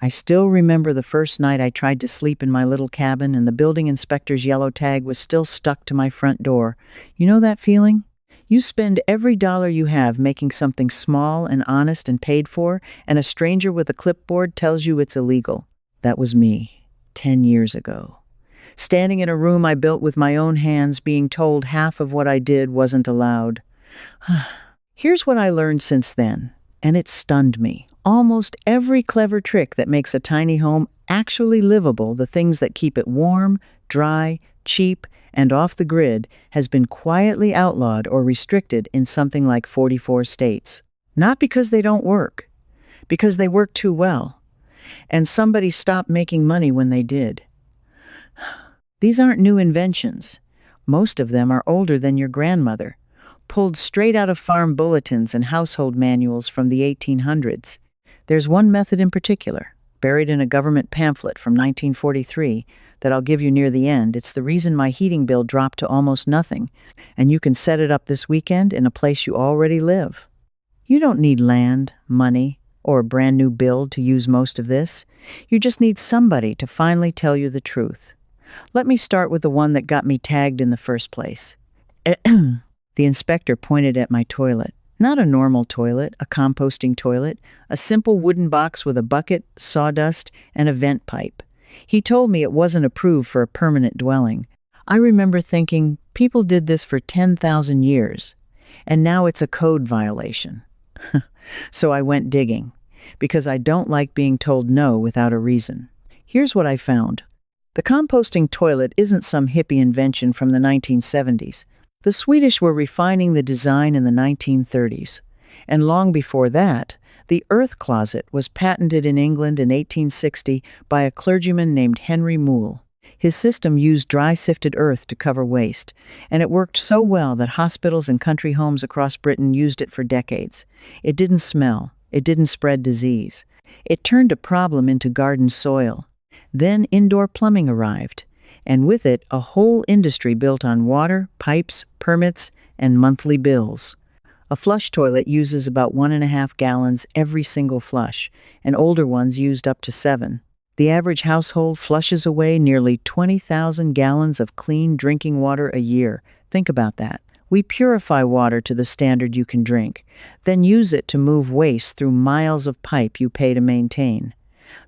I still remember the first night I tried to sleep in my little cabin and the building inspector's yellow tag was still stuck to my front door. You know that feeling? You spend every dollar you have making something small and honest and paid for, and a stranger with a clipboard tells you it's illegal. That was me, 10 years ago. Standing in a room I built with my own hands, being told half of what I did wasn't allowed. Here's what I learned since then, and it stunned me. Almost every clever trick that makes a tiny home actually livable, the things that keep it warm, dry, cheap, and off the grid, has been quietly outlawed or restricted in something like 44 states. Not because they don't work, because they work too well. And somebody stopped making money when they did. These aren't new inventions. Most of them are older than your grandmother, pulled straight out of farm bulletins and household manuals from the 1800s. There's one method in particular, buried in a government pamphlet from 1943, that I'll give you near the end. It's the reason my heating bill dropped to almost nothing, and you can set it up this weekend in a place you already live. You don't need land, money, or a brand new build to use most of this. You just need somebody to finally tell you the truth. Let me start with the one that got me tagged in the first place. The inspector pointed at my toilet. Not a normal toilet, a composting toilet, a simple wooden box with a bucket, sawdust, and a vent pipe. He told me it wasn't approved for a permanent dwelling. I remember thinking, people did this for 10,000 years, and now it's a code violation. So I went digging, because I don't like being told no without a reason. Here's what I found. The composting toilet isn't some hippie invention from the 1970s. The Swedish were refining the design in the 1930s, and long before that, the earth closet was patented in England in 1860 by a clergyman named Henry Moule. His system used dry sifted earth to cover waste, and it worked so well that hospitals and country homes across Britain used it for decades. It didn't smell, it didn't spread disease. It turned a problem into garden soil. Then indoor plumbing arrived, and with it a whole industry built on water, pipes, permits, and monthly bills. A flush toilet uses about 1.5 gallons every single flush, and older ones used up to 7. The average household flushes away nearly 20,000 gallons of clean drinking water a year. Think about that. We purify water to the standard you can drink, then use it to move waste through miles of pipe you pay to maintain.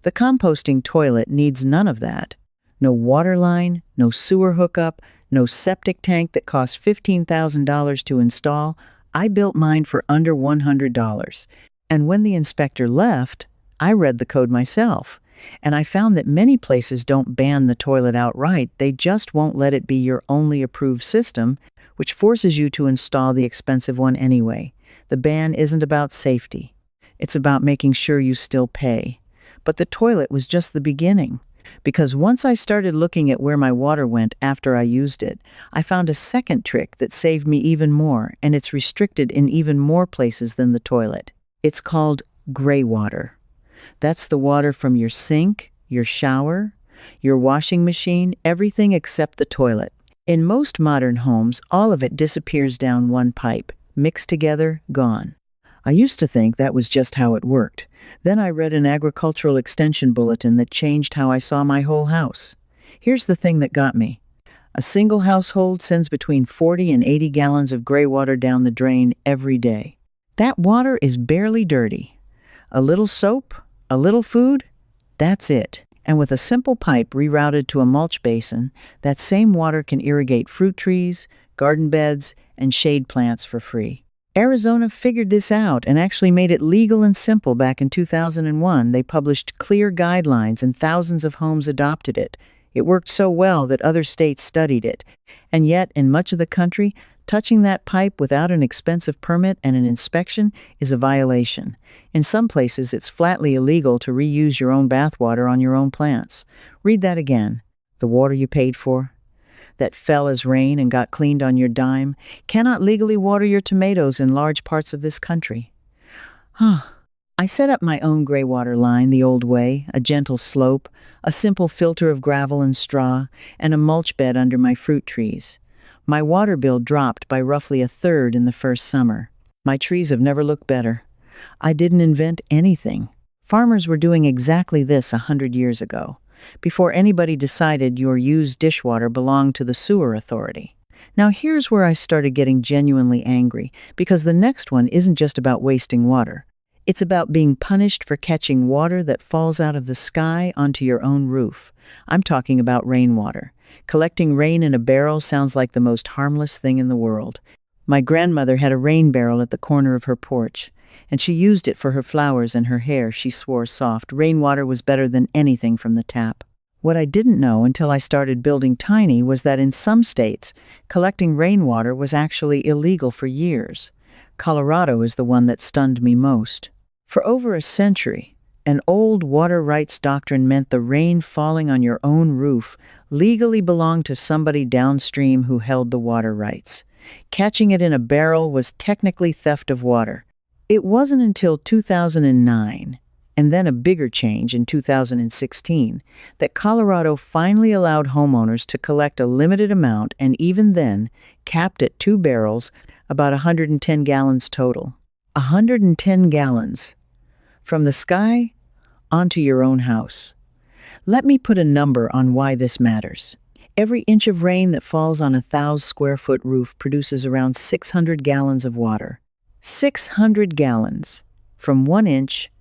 The composting toilet needs none of that. No water line, no sewer hookup, no septic tank that costs $15,000 to install. I built mine for under $100. And when the inspector left, I read the code myself. And I found that many places don't ban the toilet outright, they just won't let it be your only approved system, which forces you to install the expensive one anyway. The ban isn't about safety. It's about making sure you still pay. But the toilet was just the beginning. Because once I started looking at where my water went after I used it, I found a second trick that saved me even more, and it's restricted in even more places than the toilet. It's called greywater. That's the water from your sink, your shower, your washing machine, everything except the toilet. In most modern homes, all of it disappears down one pipe, mixed together, gone. I used to think that was just how it worked. Then I read an agricultural extension bulletin that changed how I saw my whole house. Here's the thing that got me. A single household sends between 40 and 80 gallons of greywater down the drain every day. That water is barely dirty. A little soap, a little food, that's it. And with a simple pipe rerouted to a mulch basin, that same water can irrigate fruit trees, garden beds, and shade plants for free. Arizona figured this out and actually made it legal and simple back in 2001. They published clear guidelines and thousands of homes adopted it. It worked so well that other states studied it. And yet, in much of the country, touching that pipe without an expensive permit and an inspection is a violation. In some places, it's flatly illegal to reuse your own bathwater on your own plants. Read that again. The water you paid for, that fell as rain and got cleaned on your dime, cannot legally water your tomatoes in large parts of this country. I set up my own greywater line the old way, a gentle slope, a simple filter of gravel and straw, and a mulch bed under my fruit trees. My water bill dropped by roughly 1/3 in the first summer. My trees have never looked better. I didn't invent anything. Farmers were doing exactly this 100 years ago, before anybody decided your used dishwater belonged to the sewer authority. Now here's where I started getting genuinely angry, because the next one isn't just about wasting water. It's about being punished for catching water that falls out of the sky onto your own roof. I'm talking about rainwater. Collecting rain in a barrel sounds like the most harmless thing in the world. My grandmother had a rain barrel at the corner of her porch, and she used it for her flowers and her hair. She swore soft. Rainwater was better than anything from the tap. What I didn't know until I started building tiny was that in some states, collecting rainwater was actually illegal for years. Colorado is the one that stunned me most. For over a century, an old water rights doctrine meant the rain falling on your own roof legally belonged to somebody downstream who held the water rights. Catching it in a barrel was technically theft of water. It wasn't until 2009, and then a bigger change in 2016, that Colorado finally allowed homeowners to collect a limited amount, and even then, capped at 2 barrels, about 110 gallons total. 110 gallons. From the sky onto your own house. Let me put a number on why this matters. Every inch of rain that falls on a 1,000-square-foot roof produces around 600 gallons of water. 600 gallons from 1 inch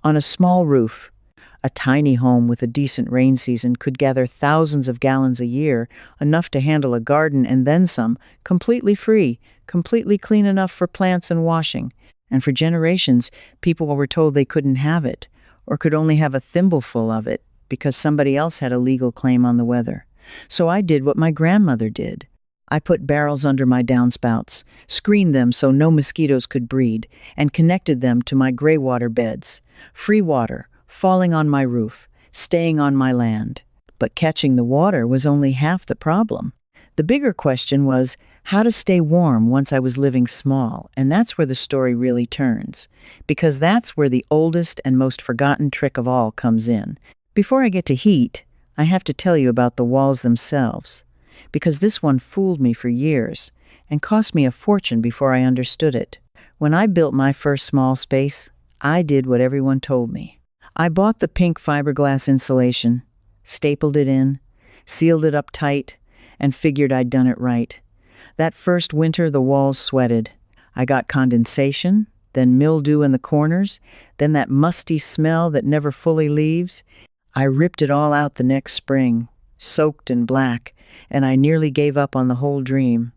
on a small roof. A tiny home with a decent rain season could gather thousands of gallons a year, enough to handle a garden and then some, completely free, completely clean enough for plants and washing. And for generations, people were told they couldn't have it, or could only have a thimbleful of it, because somebody else had a legal claim on the weather. So I did what my grandmother did. I put barrels under my downspouts, screened them so no mosquitoes could breed, and connected them to my greywater beds. Free water, falling on my roof, staying on my land. But catching the water was only half the problem. The bigger question was how to stay warm once I was living small, and that's where the story really turns, because that's where the oldest and most forgotten trick of all comes in. Before I get to heat, I have to tell you about the walls themselves, because this one fooled me for years and cost me a fortune before I understood it. When I built my first small space, I did what everyone told me. I bought the pink fiberglass insulation, stapled it in, sealed it up tight, and figured I'd done it right. That first winter, the walls sweated. I got condensation, then mildew in the corners, then that musty smell that never fully leaves. I ripped it all out the next spring, soaked and black, and I nearly gave up on the whole dream.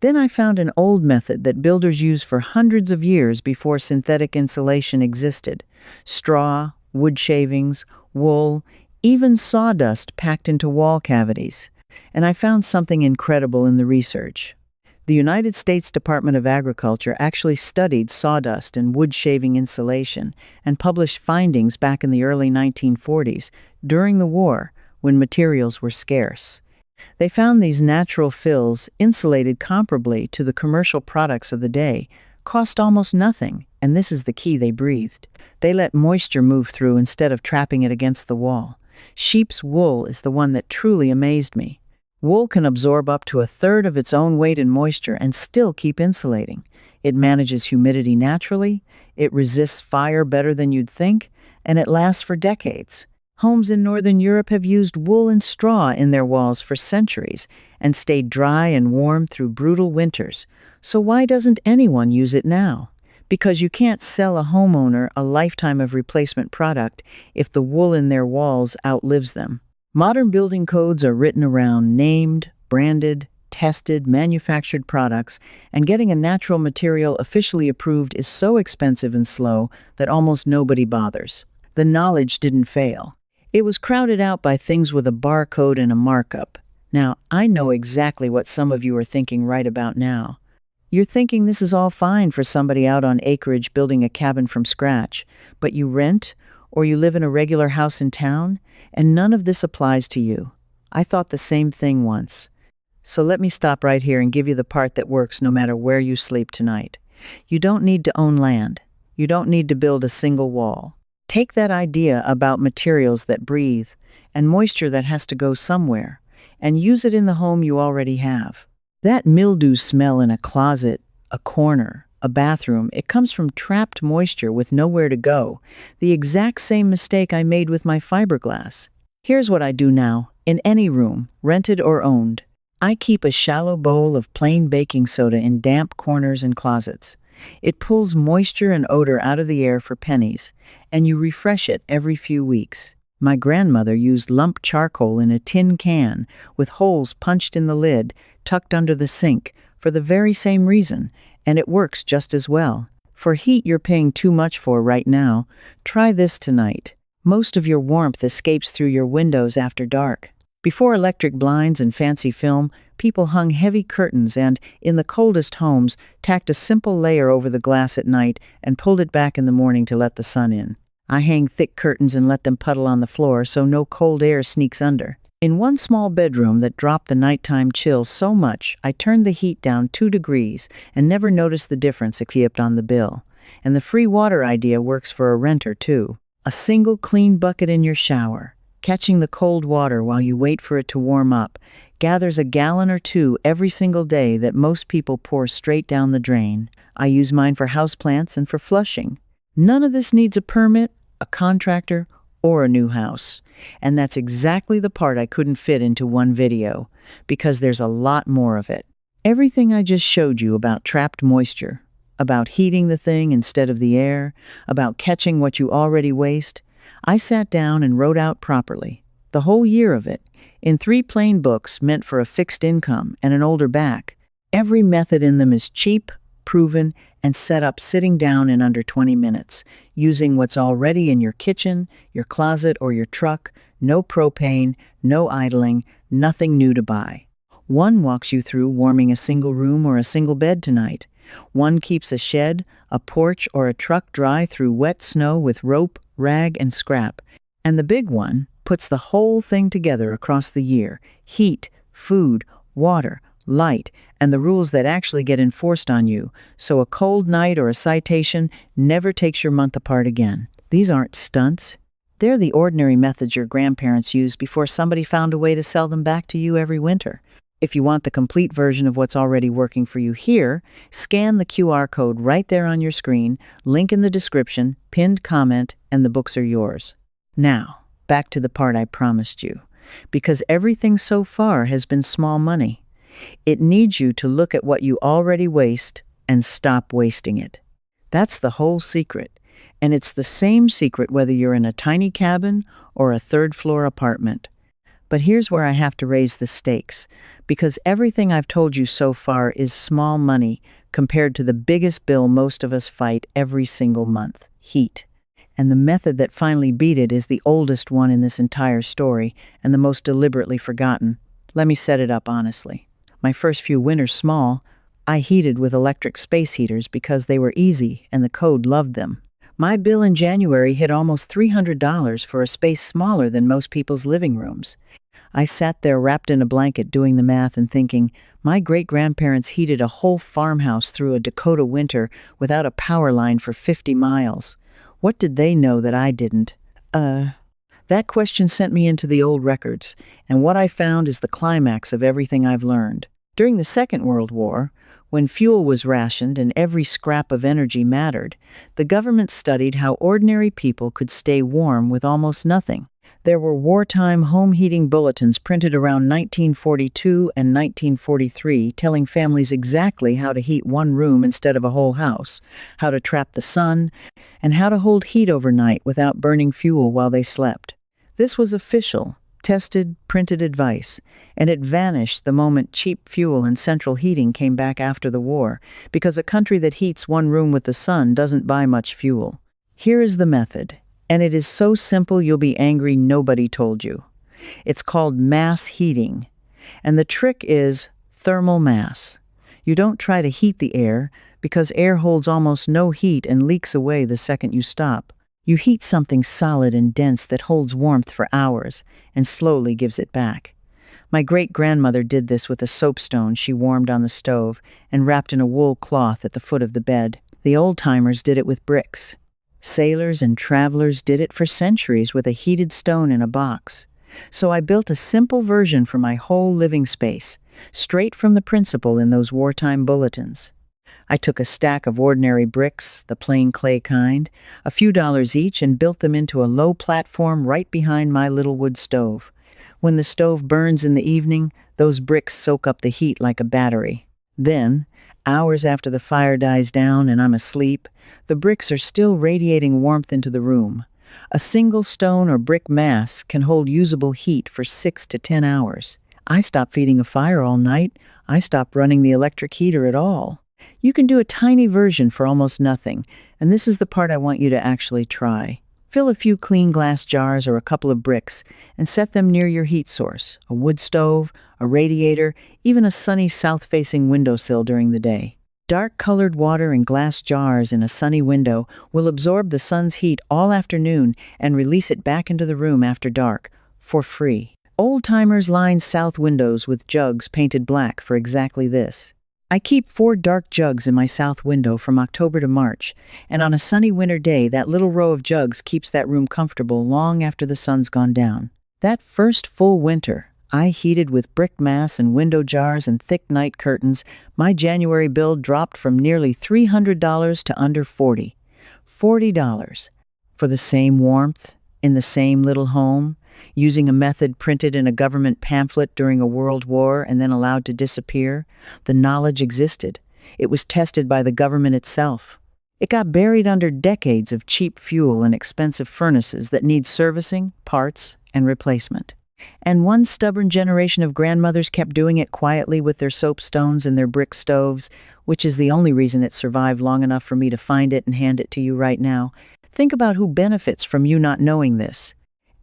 Then I found an old method that builders used for hundreds of years before synthetic insulation existed. Straw, wood shavings, wool, even sawdust packed into wall cavities. And I found something incredible in the research. The United States Department of Agriculture actually studied sawdust and wood shaving insulation and published findings back in the early 1940s, during the war, when materials were scarce. They found these natural fills, insulated comparably to the commercial products of the day, cost almost nothing, and this is the key: they breathed. They let moisture move through instead of trapping it against the wall. Sheep's wool is the one that truly amazed me. Wool can absorb up to 1/3 of its own weight in moisture and still keep insulating. It manages humidity naturally, it resists fire better than you'd think, and it lasts for decades. Homes in Northern Europe have used wool and straw in their walls for centuries and stayed dry and warm through brutal winters. So why doesn't anyone use it now? Because you can't sell a homeowner a lifetime of replacement product if the wool in their walls outlives them. Modern building codes are written around named, branded, tested, manufactured products, and getting a natural material officially approved is so expensive and slow that almost nobody bothers. The knowledge didn't fail. It was crowded out by things with a barcode and a markup. Now, I know exactly what some of you are thinking right about now. You're thinking this is all fine for somebody out on acreage building a cabin from scratch, but you rent or you live in a regular house in town, and none of this applies to you. I thought the same thing once. So let me stop right here and give you the part that works no matter where you sleep tonight. You don't need to own land. You don't need to build a single wall. Take that idea about materials that breathe and moisture that has to go somewhere, and use it in the home you already have. That mildew smell in a closet, a corner, a bathroom, it comes from trapped moisture with nowhere to go. The exact same mistake I made with my fiberglass. Here's what I do now, in any room, rented or owned. I keep a shallow bowl of plain baking soda in damp corners and closets. It pulls moisture and odor out of the air for pennies, and you refresh it every few weeks. My grandmother used lump charcoal in a tin can with holes punched in the lid, tucked under the sink, for the very same reason, and it works just as well. For heat you're paying too much for right now, try this tonight. Most of your warmth escapes through your windows after dark. Before electric blinds and fancy film, people hung heavy curtains and, in the coldest homes, tacked a simple layer over the glass at night and pulled it back in the morning to let the sun in. I hang thick curtains and let them puddle on the floor so no cold air sneaks under. In one small bedroom that dropped the nighttime chill so much, I turned the heat down 2 degrees and never noticed the difference except on the bill. And the free water idea works for a renter too. A single clean bucket in your shower, catching the cold water while you wait for it to warm up, gathers a gallon or 2 every single day that most people pour straight down the drain. I use mine for houseplants and for flushing. None of this needs a permit, a contractor, or a new house. And that's exactly the part I couldn't fit into one video, because there's a lot more of it. Everything I just showed you about trapped moisture, about heating the thing instead of the air, about catching what you already waste, I sat down and wrote out properly, the whole year of it, in 3 plain books meant for a fixed income and an older back. Every method in them is cheap, proven, and set up sitting down in under 20 minutes, using what's already in your kitchen, your closet, or your truck. No propane, no idling, nothing new to buy. One walks you through warming a single room or a single bed tonight. One keeps a shed, a porch, or a truck dry through wet snow with rope, rag, and scrap. And the big one puts the whole thing together across the year. Heat, food, water, light, and the rules that actually get enforced on you, so a cold night or a citation never takes your month apart again. These aren't stunts. They're the ordinary methods your grandparents used before somebody found a way to sell them back to you every winter. If you want the complete version of what's already working for you here, scan the QR code right there on your screen, link in the description, pinned comment, and the books are yours. Now, back to the part I promised you, because everything so far has been small money. It needs you to look at what you already waste and stop wasting it. That's the whole secret. And it's the same secret whether you're in a tiny cabin or a 3rd-floor apartment. But here's where I have to raise the stakes, because everything I've told you so far is small money compared to the biggest bill most of us fight every single month: heat. And the method that finally beat it is the oldest one in this entire story and the most deliberately forgotten. Let me set it up honestly. My first few winters small, I heated with electric space heaters because they were easy and the code loved them. My bill in January hit almost $300 for a space smaller than most people's living rooms. I sat there wrapped in a blanket doing the math and thinking, my great-grandparents heated a whole farmhouse through a Dakota winter without a power line for 50 miles. What did they know that I didn't? That question sent me into the old records, and what I found is the climax of everything I've learned. During the Second World War, when fuel was rationed and every scrap of energy mattered, the government studied how ordinary people could stay warm with almost nothing. There were wartime home heating bulletins printed around 1942 and 1943 telling families exactly how to heat one room instead of a whole house, how to trap the sun, and how to hold heat overnight without burning fuel while they slept. This was official, tested, printed advice, and it vanished the moment cheap fuel and central heating came back after the war, because a country that heats one room with the sun doesn't buy much fuel. Here is the method. And it is so simple you'll be angry nobody told you. It's called mass heating. And the trick is thermal mass. You don't try to heat the air, because air holds almost no heat and leaks away the second you stop. You heat something solid and dense that holds warmth for hours and slowly gives it back. My great-grandmother did this with a soapstone she warmed on the stove and wrapped in a wool cloth at the foot of the bed. The old-timers did it with bricks. Sailors and travelers did it for centuries with a heated stone in a box. So I built a simple version for my whole living space, straight from the principle in those wartime bulletins. I took a stack of ordinary bricks, the plain clay kind, a few dollars each, and built them into a low platform right behind my little wood stove. When the stove burns in the evening, those bricks soak up the heat like a battery. Then, hours after the fire dies down and I'm asleep, the bricks are still radiating warmth into the room. A single stone or brick mass can hold usable heat for 6 to 10 hours. I stop feeding a fire all night. I stop running the electric heater at all. You can do a tiny version for almost nothing, and this is the part I want you to actually try. Fill a few clean glass jars or a couple of bricks and set them near your heat source, a wood stove, a radiator, even a sunny south-facing windowsill during the day. Dark-colored water in glass jars in a sunny window will absorb the sun's heat all afternoon and release it back into the room after dark, for free. Old-timers line south windows with jugs painted black for exactly this. I keep 4 dark jugs in my south window from October to March, and on a sunny winter day, that little row of jugs keeps that room comfortable long after the sun's gone down. That first full winter, I heated with brick mass and window jars and thick night curtains, my January bill dropped from nearly $300 to under $40. $40. For the same warmth, in the same little home, using a method printed in a government pamphlet during a world war and then allowed to disappear. The knowledge existed. It was tested by the government itself. It got buried under decades of cheap fuel and expensive furnaces that need servicing, parts, and replacement. And one stubborn generation of grandmothers kept doing it quietly with their soapstones and their brick stoves, which is the only reason it survived long enough for me to find it and hand it to you right now. Think about who benefits from you not knowing this.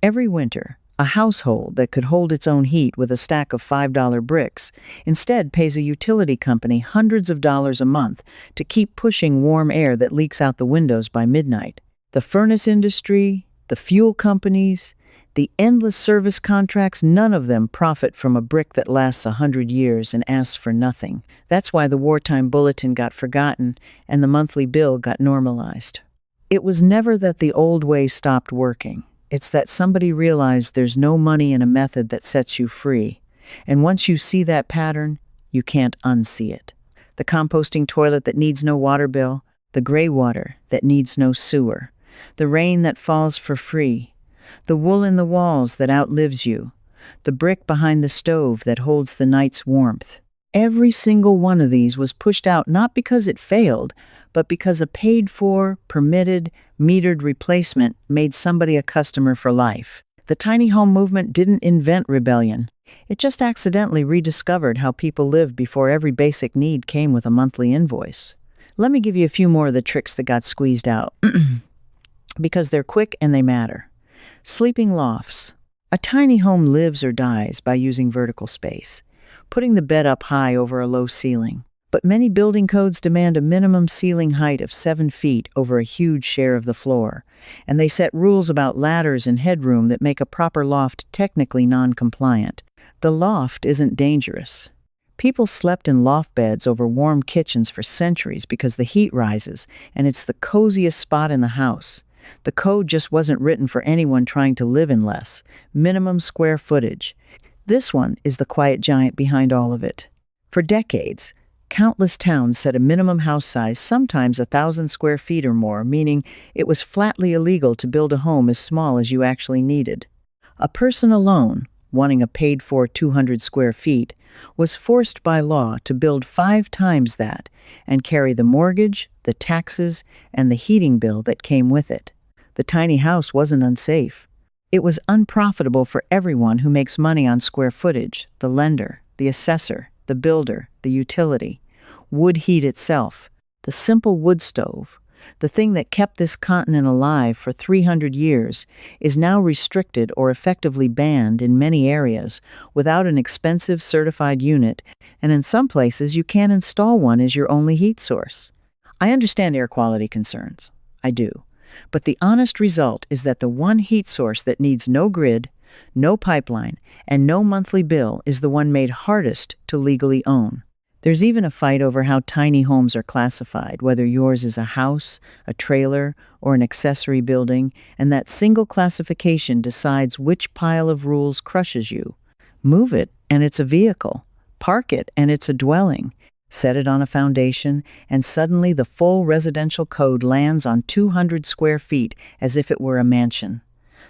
Every winter, a household that could hold its own heat with a stack of $5 bricks instead pays a utility company hundreds of dollars a month to keep pushing warm air that leaks out the windows by midnight. The furnace industry, the fuel companies, the endless service contracts, none of them profit from a brick that lasts 100 years and asks for nothing. That's why the wartime bulletin got forgotten and the monthly bill got normalized. It was never that the old way stopped working. It's that somebody realized there's no money in a method that sets you free. And once you see that pattern, you can't unsee it. The composting toilet that needs no water bill, the greywater that needs no sewer, the rain that falls for free, the wool in the walls that outlives you, the brick behind the stove that holds the night's warmth. Every single one of these was pushed out not because it failed, but because a paid-for, permitted, metered replacement made somebody a customer for life. The tiny home movement didn't invent rebellion. It just accidentally rediscovered how people lived before every basic need came with a monthly invoice. Let me give you a few more of the tricks that got squeezed out, because they're quick and they matter. Sleeping lofts. A tiny home lives or dies by using vertical space, putting the bed up high over a low ceiling. But many building codes demand a minimum ceiling height of 7 feet over a huge share of the floor, and they set rules about ladders and headroom that make a proper loft technically non-compliant. The loft isn't dangerous. People slept in loft beds over warm kitchens for centuries because the heat rises, and it's the coziest spot in the house. The code just wasn't written for anyone trying to live in less. Minimum square footage. This one is the quiet giant behind all of it. For decades, countless towns set a minimum house size, sometimes 1,000 square feet or more, meaning it was flatly illegal to build a home as small as you actually needed. A person alone, wanting a paid-for 200 square feet, was forced by law to build 5 times that and carry the mortgage, the taxes, and the heating bill that came with it. The tiny house wasn't unsafe. It was unprofitable for everyone who makes money on square footage: the lender, the assessor, the builder, the utility. Wood heat itself, the simple wood stove, the thing that kept this continent alive for 300 years, is now restricted or effectively banned in many areas without an expensive certified unit, and in some places you can't install one as your only heat source. I understand air quality concerns. I do. But the honest result is that the one heat source that needs no grid, no pipeline, and no monthly bill is the one made hardest to legally own. There's even a fight over how tiny homes are classified, whether yours is a house, a trailer, or an accessory building, and that single classification decides which pile of rules crushes you. Move it, and it's a vehicle. Park it, and it's a dwelling. set it on a foundation, and suddenly the full residential code lands on 200 square feet as if it were a mansion.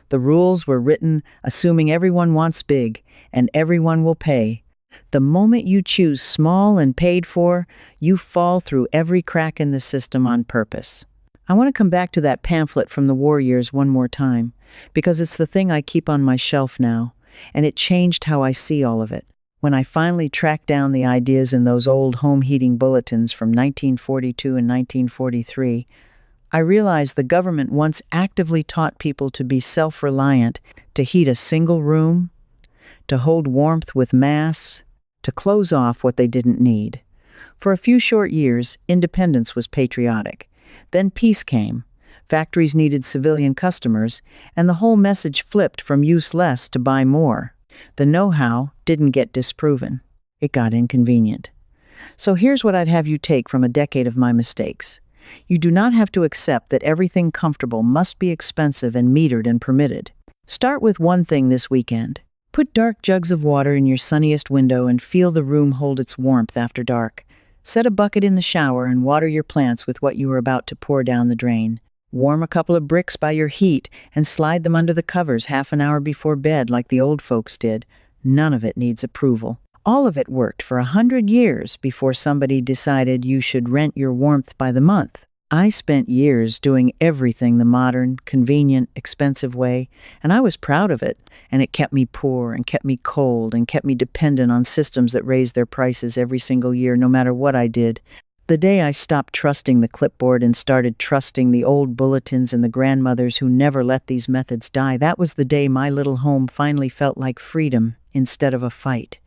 The rules were written assuming everyone wants big, and everyone will pay. The moment you choose small and paid for, you fall through every crack in the system on purpose. I want to come back to that pamphlet from the war years one more time, because it's the thing I keep on my shelf now, and it changed how I see all of it. When I finally tracked down the ideas in those old home heating bulletins from 1942 and 1943, I realized the government once actively taught people to be self-reliant, to heat a single room, to hold warmth with mass, to close off what they didn't need. For a few short years, independence was patriotic. Then peace came. Factories needed civilian customers, and the whole message flipped from use less to buy more. The know-how didn't get disproven. It got inconvenient. So here's what I'd have you take from a decade of my mistakes. You do not have to accept that everything comfortable must be expensive and metered and permitted. Start with one thing this weekend. Put dark jugs of water in your sunniest window and feel the room hold its warmth after dark. Set a bucket in the shower and water your plants with what you are about to pour down the drain. Warm a couple of bricks by your heat and slide them under the covers half an hour before bed like the old folks did. None of it needs approval. All of it worked for 100 years before somebody decided you should rent your warmth by the month. I spent years doing everything the modern, convenient, expensive way, and I was proud of it, and it kept me poor and kept me cold and kept me dependent on systems that raised their prices every single year, no matter what I did. The day I stopped trusting the clipboard and started trusting the old bulletins and the grandmothers who never let these methods die, that was the day my little home finally felt like freedom instead of a fight.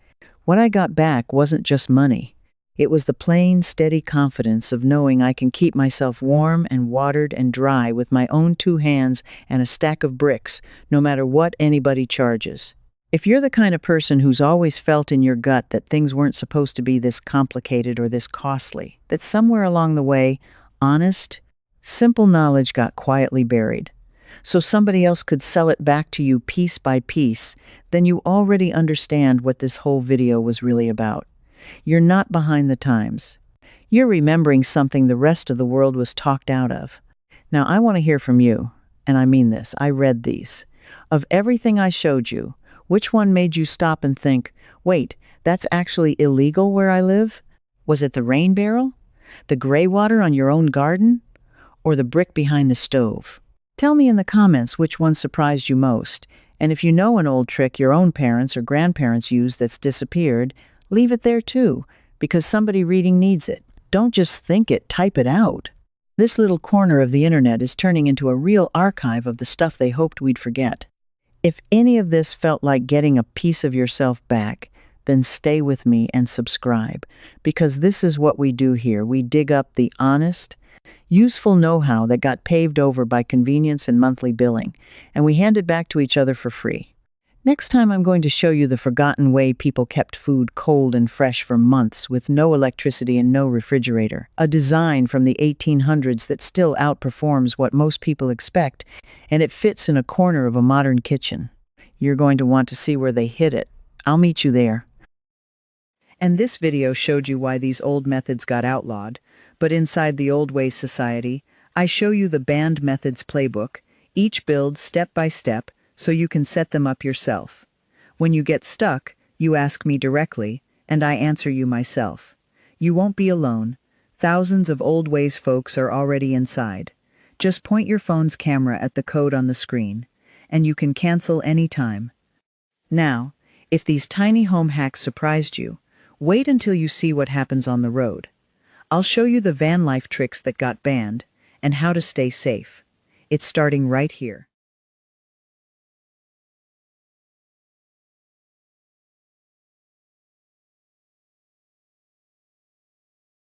What I got back wasn't just money. It was the plain, steady confidence of knowing I can keep myself warm and watered and dry with my own 2 hands and a stack of bricks, no matter what anybody charges. If you're the kind of person who's always felt in your gut that things weren't supposed to be this complicated or this costly, that somewhere along the way, honest, simple knowledge got quietly buried, so somebody else could sell it back to you piece by piece, then you already understand what this whole video was really about. You're not behind the times. You're remembering something the rest of the world was talked out of. Now, I want to hear from you, and I mean this. I read these. Of everything I showed you, which one made you stop and think, wait, that's actually illegal where I live? Was it the rain barrel? The greywater on your own garden? Or the brick behind the stove? Tell me in the comments which one surprised you most. And if you know an old trick your own parents or grandparents used that's disappeared, leave it there too, because somebody reading needs it. Don't just think it, type it out. This little corner of the internet is turning into a real archive of the stuff they hoped we'd forget. If any of this felt like getting a piece of yourself back, then stay with me and subscribe, because this is what we do here. We dig up the honest, useful know-how that got paved over by convenience and monthly billing, and we hand it back to each other for free. Next time I'm going to show you the forgotten way people kept food cold and fresh for months with no electricity and no refrigerator, a design from the 1800s that still outperforms what most people expect, and it fits in a corner of a modern kitchen. You're going to want to see where they hid it. I'll meet you there. And this video showed you why these old methods got outlawed, but inside the Old Ways Society, I show you the banned methods playbook, each build step by step, so you can set them up yourself. When you get stuck, you ask me directly, and I answer you myself. You won't be alone. Thousands of Old Ways folks are already inside. Just point your phone's camera at the code on the screen, and you can cancel anytime. Now, if these tiny home hacks surprised you, wait until you see what happens on the road. I'll show you the van life tricks that got banned, and how to stay safe. It's starting right here.